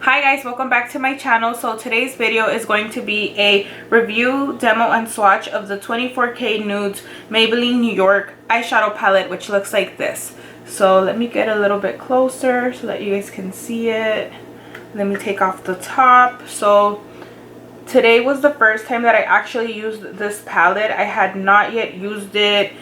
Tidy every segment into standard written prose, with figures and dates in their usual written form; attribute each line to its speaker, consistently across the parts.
Speaker 1: Hi guys, welcome back to my channel. So today's video is going to be a review, demo, and swatch of the 24K Nudes Maybelline New York eyeshadow palette, which looks like this. So let me get a little bit closer so that you guys can see it. Let me take off the top. So today was the first time that I actually used this palette. I had not yet used it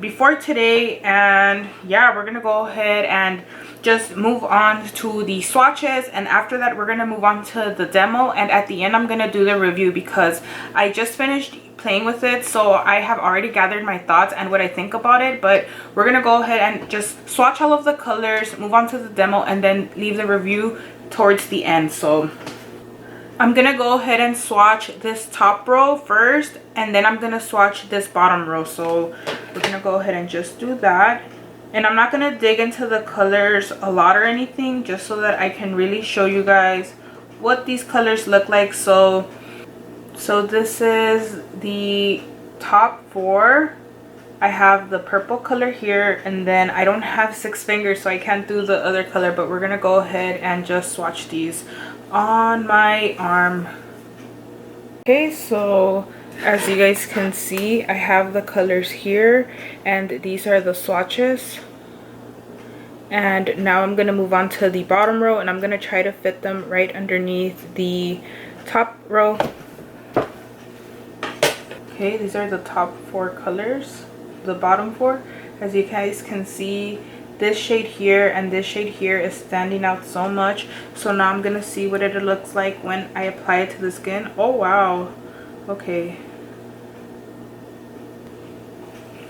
Speaker 1: before today, and yeah, we're gonna go ahead and just move on to the swatches, and after that we're gonna move on to the demo, and at the end I'm gonna do the review because I just finished playing with it, so I have already gathered my thoughts and what I think about it. But we're gonna go ahead and just swatch all of the colors, move on to the demo, and then leave the review towards the end. So I'm gonna go ahead and swatch this top row first, and then I'm gonna swatch this bottom row. So we're gonna go ahead and just do that. And I'm not gonna dig into the colors a lot or anything, just so that I can really show you guys what these colors look like. So this is the top four. I have the purple color here, and then I don't have 6 fingers, so I can't do the other color, but we're gonna go ahead and just swatch these on my arm. Okay, so as you guys can see, I have the colors here, and these are the swatches. And now I'm gonna move on to the bottom row, and I'm gonna try to fit them right underneath the top row. Okay, these are the top 4 colors, the bottom 4. As you guys can see, this shade here and this shade here is standing out so much. So now I'm gonna see what it looks like when I apply it to the skin. Oh wow, okay.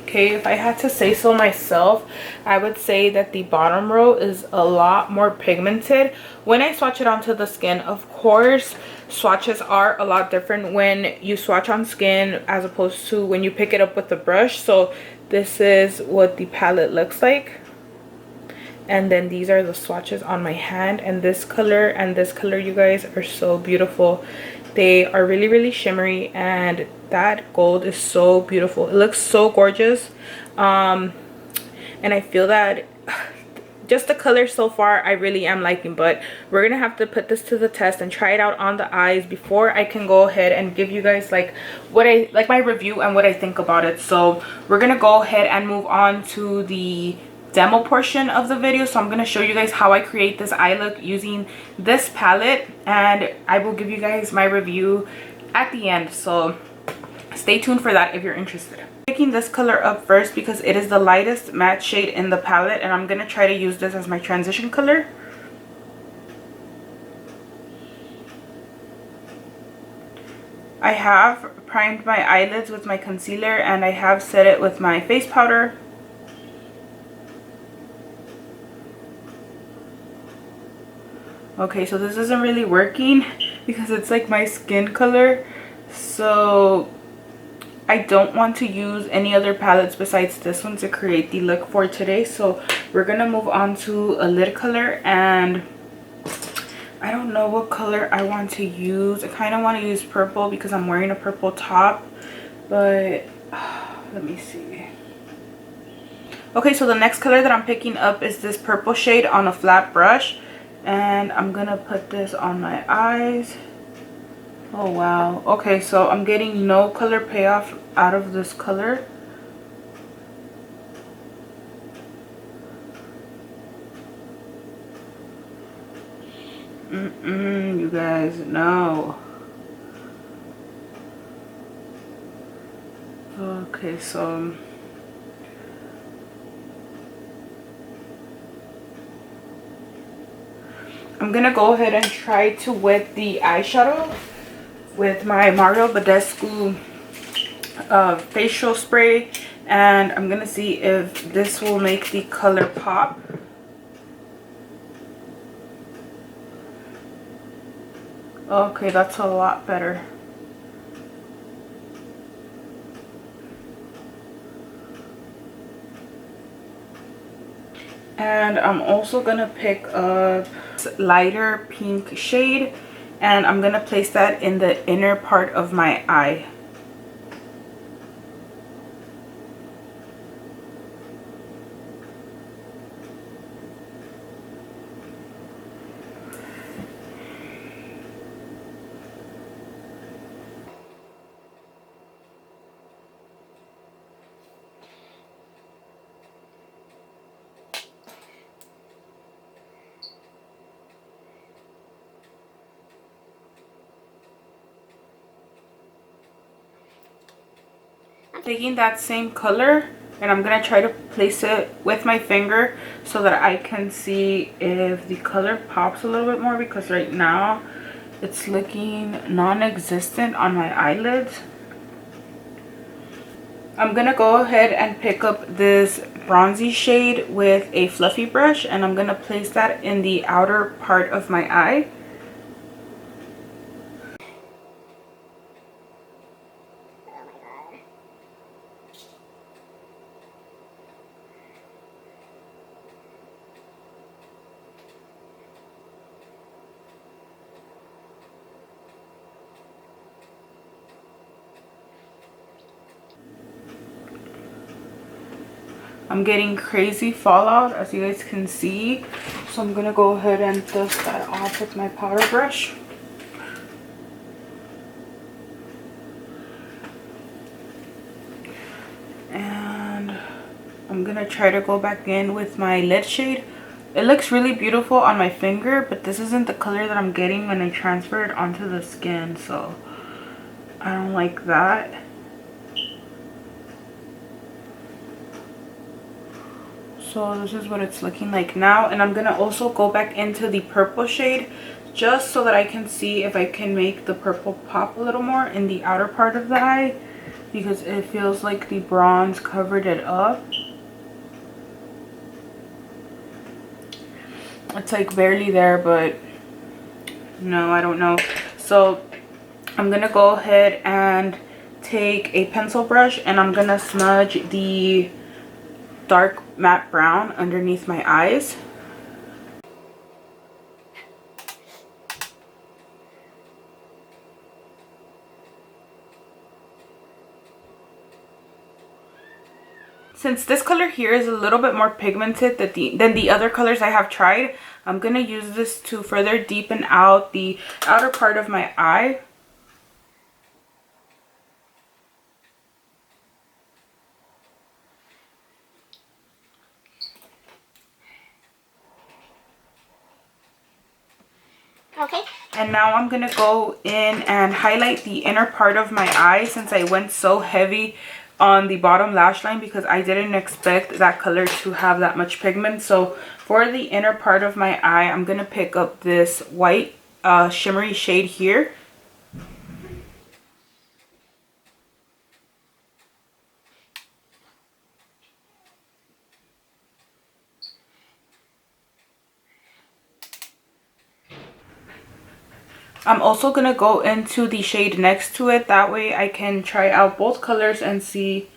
Speaker 1: Okay, if I had to say so myself, I would say that the bottom row is a lot more pigmented when I swatch it onto the skin. Of course, swatches are a lot different when you swatch on skin as opposed to when you pick it up with the brush. So this is what the palette looks like, and then these are the swatches on my hand. And this color and this color, you guys, are so beautiful. They are really shimmery, and that gold is so beautiful. It looks so gorgeous, and I feel that just the color so far I really am liking. But we're gonna have to put this to the test and try it out on the eyes before I can go ahead and give you guys like what I like, my review and what I think about it. So we're gonna go ahead and move on to the demo portion of the video. So I'm going to show you guys how I create this eye look using this palette, and I will give you guys my review at the end, so stay tuned for that if you're interested. I'm picking this color up first because it is the lightest matte shade in the palette, and I'm going to try to use this as my transition color. I have primed my eyelids with my concealer, and I have set it with my face powder. Okay, so this isn't really working because it's like my skin color, so I don't want to use any other palettes besides this one to create the look for today. So we're gonna move on to a lid color, and I don't know what color I want to use. I kind of want to use purple because I'm wearing a purple top, but let me see. Okay, so the next color that I'm picking up is this purple shade on a flat brush. And I'm gonna put this on my eyes. Oh wow. Okay, so I'm getting no color payoff out of this color. You guys, no. Okay, so I'm gonna go ahead and try to wet the eyeshadow with my Mario Badescu facial spray, and I'm gonna see if this will make the color pop. Okay, that's a lot better. And I'm also gonna pick up lighter pink shade, and I'm gonna place that in the inner part of my eye. Taking that same color, and I'm gonna try to place it with my finger so that I can see if the color pops a little bit more, because right now it's looking non-existent on my eyelids. I'm gonna go ahead and pick up this bronzy shade with a fluffy brush, and I'm gonna place that in the outer part of my eye. I'm getting crazy fallout, as you guys can see, so I'm gonna go ahead and dust that off with my powder brush. And I'm gonna try to go back in with my lid shade. It looks really beautiful on my finger, but this isn't the color that I'm getting when I transfer it onto the skin, so I don't like that. So this is what it's looking like now, and I'm gonna also go back into the purple shade just so that I can see if I can make the purple pop a little more in the outer part of the eye, because it feels like the bronze covered it up. It's like barely there, but no, I don't know. So I'm gonna go ahead and take a pencil brush, and I'm gonna smudge the dark matte brown underneath my eyes. Since this color here is a little bit more pigmented than the other colors I have tried, I'm gonna use this to further deepen out the outer part of my eye.
Speaker 2: Okay.
Speaker 1: And now I'm gonna go in and highlight the inner part of my eye, since I went so heavy on the bottom lash line because I didn't expect that color to have that much pigment. So for the inner part of my eye, I'm gonna pick up this white shimmery shade here. I'm also going to go into the shade next to it. That way I can try out both colors and see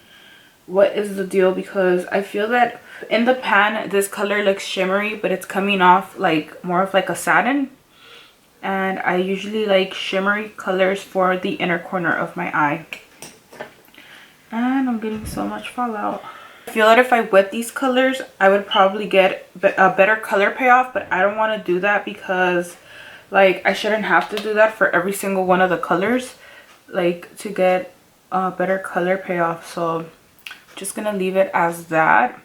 Speaker 1: what is the deal, because I feel that in the pan this color looks shimmery, but it's coming off like more of like a satin. And I usually like shimmery colors for the inner corner of my eye. And I'm getting so much fallout. I feel that if I wet these colors, I would probably get a better color payoff, but I don't want to do that because like I shouldn't have to do that for every single one of the colors, like to get a better color payoff. So I'm just gonna leave it as that.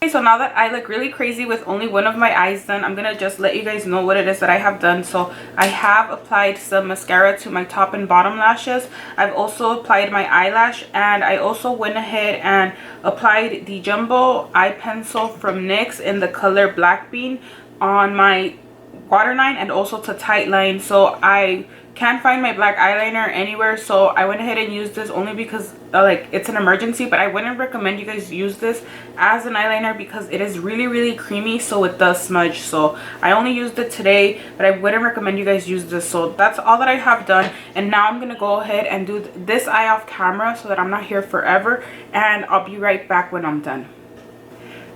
Speaker 1: Okay, so now that I look really crazy with only one of my eyes done, I'm gonna just let you guys know what it is that I have done. So I have applied some mascara to my top and bottom lashes. I've also applied my eyelash, and I also went ahead and applied the jumbo eye pencil from NYX in the color Black Bean on my waterline and also to tight line. So I can't find my black eyeliner anywhere, so I went ahead and used this only because like it's an emergency. But I wouldn't recommend you guys use this as an eyeliner because it is really creamy, so it does smudge. So I only used it today, but I wouldn't recommend you guys use this. So that's all that I have done, and now I'm gonna go ahead and do this eye off camera so that I'm not here forever, and I'll be right back when I'm done.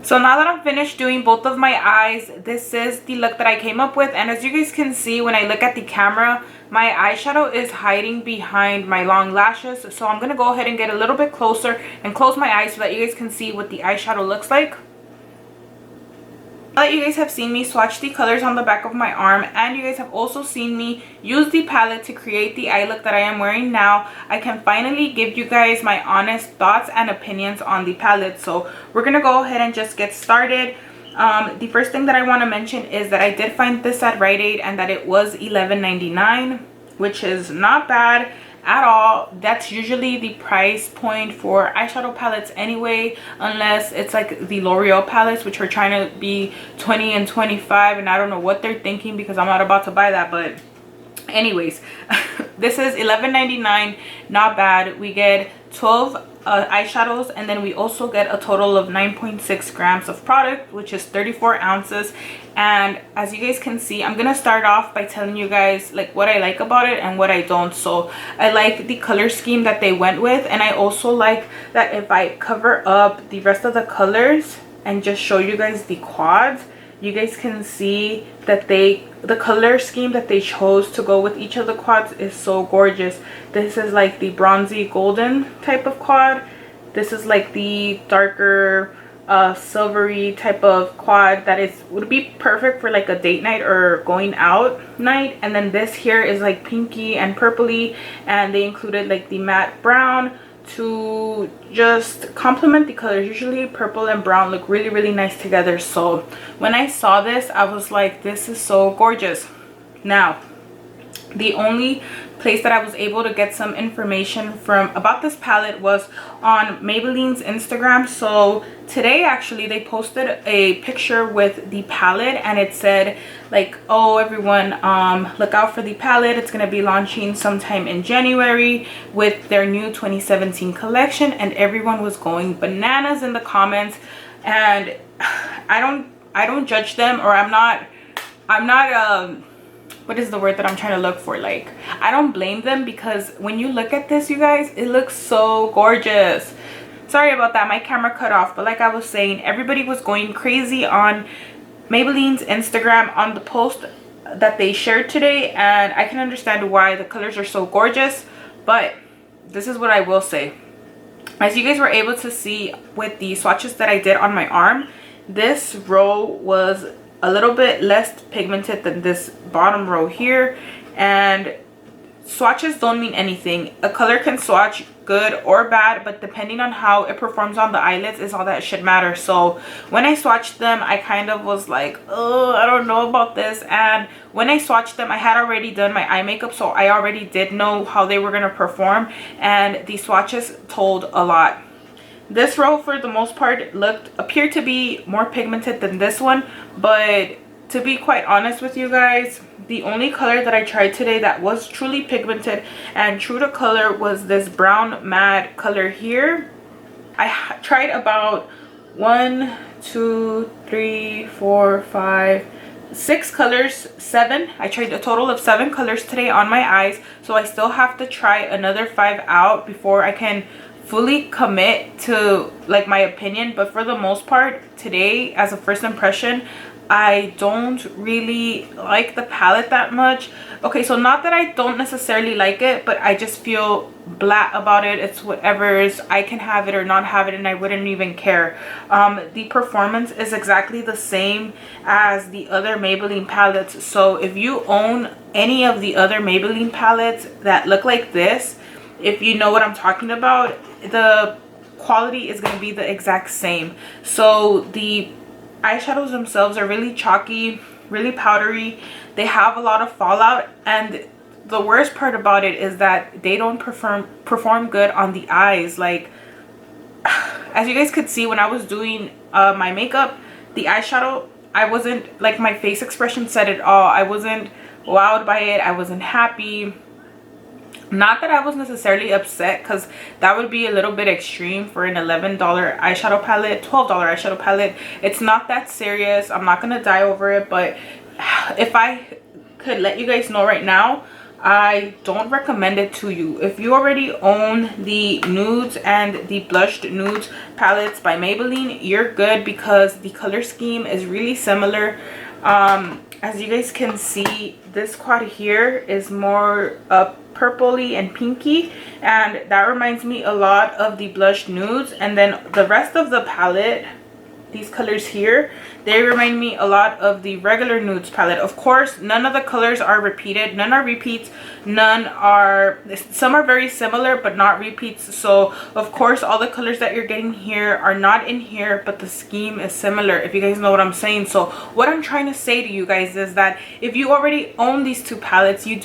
Speaker 1: So now that I'm finished doing both of my eyes, this is the look that I came up with. And as you guys can see, when I look at the camera, my eyeshadow is hiding behind my long lashes. So I'm going to go ahead and get a little bit closer and close my eyes so that you guys can see what the eyeshadow looks like. Now that you guys have seen me swatch the colors on the back of my arm, and you guys have also seen me use the palette to create the eye look that I am wearing now, I can finally give you guys my honest thoughts and opinions on the palette. So we're gonna go ahead and just get started. The first thing that I want to mention is that I did find this at Rite Aid and that it was $11.99, which is not bad. at all. That's usually the price point for eyeshadow palettes anyway, unless it's like the L'Oreal palettes, which are trying to be 20 and 25, and I don't know what they're thinking because I'm not about to buy that. But anyways, this is $11.99. Not bad. We get 12 eyeshadows, and then we also get a total of 9.6 grams of product, which is 34 ounces. And as you guys can see, I'm gonna start off by telling you guys like what I like about it and what I don't. So I like the color scheme that they went with, and I also like that if I cover up the rest of the colors and just show you guys the quads, you guys can see that the color scheme that they chose to go with each of the quads is so gorgeous. This is like the bronzy golden type of quad. This is like the darker silvery type of quad that would be perfect for like a date night or going out night. And then this here is like pinky and purpley, and they included like the matte brown to just complement the colors. Usually purple and brown look really, really nice together. So when I saw this, I was like, this is so gorgeous. Now, the only place that I was able to get some information from about this palette was on Maybelline's Instagram. So today actually they posted a picture with the palette, and it said like, oh everyone, look out for the palette. It's gonna be launching sometime in January with their new 2017 collection. And everyone was going bananas in the comments, and I don't judge them, or I'm not what is the word that I'm trying to look for? Like, I don't blame them, because when you look at this, you guys, it looks so gorgeous. Sorry about that, my camera cut off. But like I was saying, everybody was going crazy on Maybelline's Instagram on the post that they shared today, and I can understand why. The colors are so gorgeous. But this is what I will say. As you guys were able to see with the swatches that I did on my arm, this row was a little bit less pigmented than this bottom row here. And swatches don't mean anything. A color can swatch good or bad, but depending on how it performs on the eyelids is all that should matter. So when I swatched them, I kind of was like, oh, I don't know about this. And when I swatched them, I had already done my eye makeup, so I already did know how they were going to perform, and the swatches told a lot. This row for the most part appeared to be more pigmented than this one, but to be quite honest with you guys, the only color that I tried today that was truly pigmented and true to color was this brown matte color here. I tried about 1, 2, 3, 4, 5, 6 colors, 7. I tried a total of 7 colors today on my eyes, so I still have to try another 5 out before I can fully commit to like my opinion. But for the most part today, as a first impression, I don't really like the palette that much. Okay, so not that I don't necessarily like it, but I just feel blah about it. It's whatever's. I can have it or not have it, and I wouldn't even care. The performance is exactly the same as the other Maybelline palettes. So if you own any of the other Maybelline palettes that look like this, if you know what I'm talking about, the quality is going to be the exact same. So the eyeshadows themselves are really chalky, really powdery. They have a lot of fallout, and the worst part about it is that they don't perform good on the eyes. Like, as you guys could see when I was doing my makeup, the eyeshadow, I wasn't, like, my face expression said it all. I wasn't wowed by it. I wasn't happy. Not that I was necessarily upset, because that would be a little bit extreme for an $11 eyeshadow palette, $12 eyeshadow palette. It's not that serious. I'm not gonna die over it. But if I could let you guys know right now, I don't recommend it to you. If you already own the Nudes and the Blushed Nudes palettes by Maybelline, you're good, because the color scheme is really similar. As you guys can see, this quad here is more purpley and pinky, and that reminds me a lot of the Blushed Nudes. And then the rest of the palette, these colors here, They remind me a lot of the regular Nudes palette. Of course, none of the colors are repeated, none are repeats, some are very similar but not repeats. So of course all the colors that you're getting here are not in here, but the scheme is similar, if you guys know what I'm saying. So what I'm trying to say to you guys is that if you already own these two palettes, you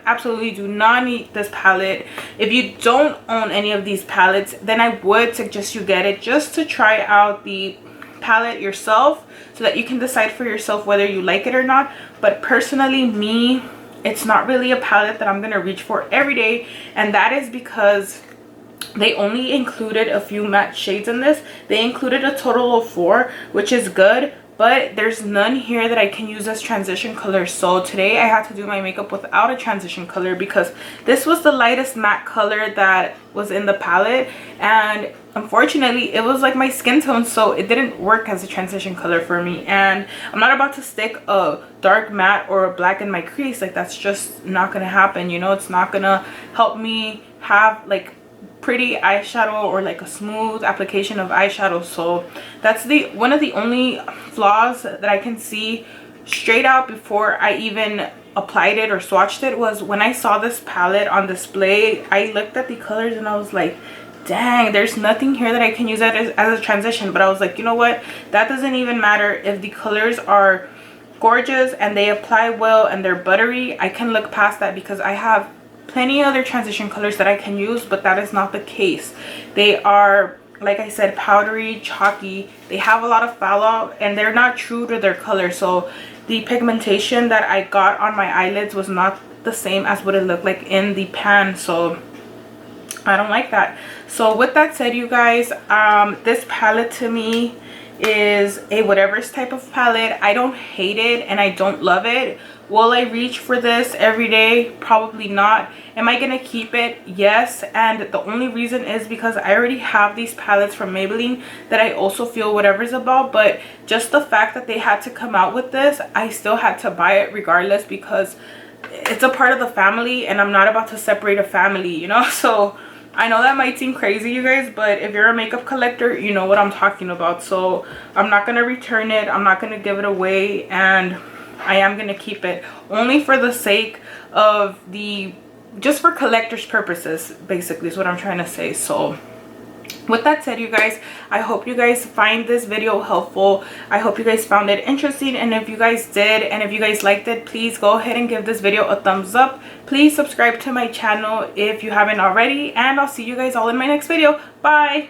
Speaker 1: absolutely do not need this palette. If you don't own any of these palettes, then I would suggest you get it just to try out the palette yourself, so that you can decide for yourself whether you like it or not. But personally, me, it's not really a palette that I'm gonna reach for every day, and that is because they only included a few matte shades in this. They included a total of 4, which is good, but there's none here that I can use as transition colors. So today I had to do my makeup without a transition color because this was the lightest matte color that was in the palette, and unfortunately it was like my skin tone, so it didn't work as a transition color for me. And I'm not about to stick a dark matte or a black in my crease. Like, that's just not gonna happen, you know. It's not gonna help me have like pretty eyeshadow or like a smooth application of eyeshadow. So that's one of the only flaws that I can see straight out before I even applied it or swatched it, was when I saw this palette on display, I looked at the colors and I was like, dang, there's nothing here that I can use as a transition. But I was like, you know what, that doesn't even matter. If the colors are gorgeous and they apply well and they're buttery, I can look past that because I have plenty other transition colors that I can use. But that is not the case. They are, like I said, powdery, chalky. They have a lot of fallout and they're not true to their color. So the pigmentation that I got on my eyelids was not the same as what it looked like in the pan. So I don't like that. So with that said, you guys, this palette to me is a whatever's type of palette. I don't hate it and I don't love it. Will I reach for this every day? Probably not. Am I gonna keep it? Yes. And the only reason is because I already have these palettes from Maybelline that I also feel whatever's about. But just the fact that they had to come out with this, I still had to buy it regardless because it's a part of the family and I'm not about to separate a family, you know. So I know that might seem crazy, you guys, but if you're a makeup collector, you know what I'm talking about. So I'm not gonna return it, I'm not gonna give it away, and I am going to keep it only for the sake of just for collector's purposes, basically is what I'm trying to say. So with that said, you guys, I hope you guys find this video helpful. I hope you guys found it interesting, and if you guys did and if you guys liked it, please go ahead and give this video a thumbs up. Please subscribe to my channel if you haven't already, and I'll see you guys all in my next video. Bye.